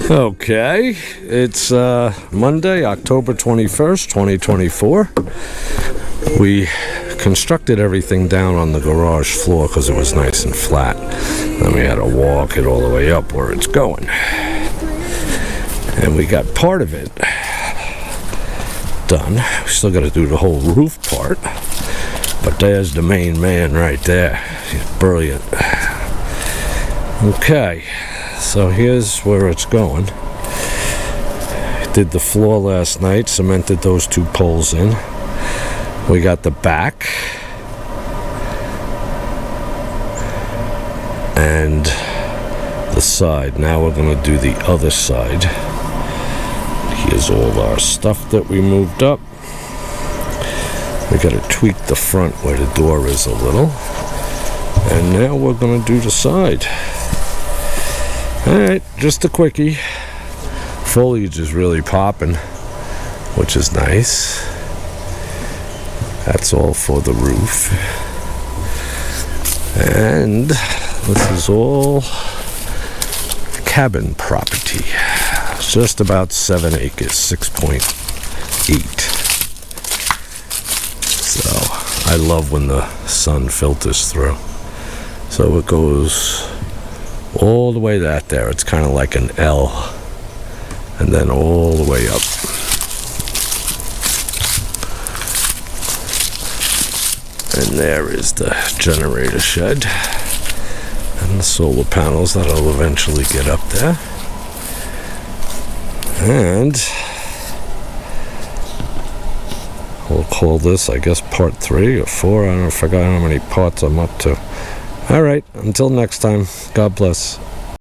Okay, it's Monday, October 21st, 2024. We constructed everything down on the garage floor because it was nice and flat. Then we had to walk it all the way up where it's going. And we got part of it done. We still got to do the whole roof part. But there's the main man right there. He's brilliant. Okay. So here's where it's going. Did the floor last night, cemented those two poles in. We got the back and the side. Now we're going to do the other side. Here's all our stuff that we moved up. We got to tweak the front where the door is a little. And now we're going to do the side. Alright, just a quickie. Foliage is really popping, which is nice. That's all for the roof. And this is all cabin property. It's just about 7 acres, 6.8. So I love when the sun filters through. So it goes all the way that there. It's kind of like an L, and then all the way up. And there is the generator shed and the solar panels that'll eventually get up there. And we'll call this, I guess, part 3 or 4. I forgot how many parts I'm up to. All right, until next time, God bless.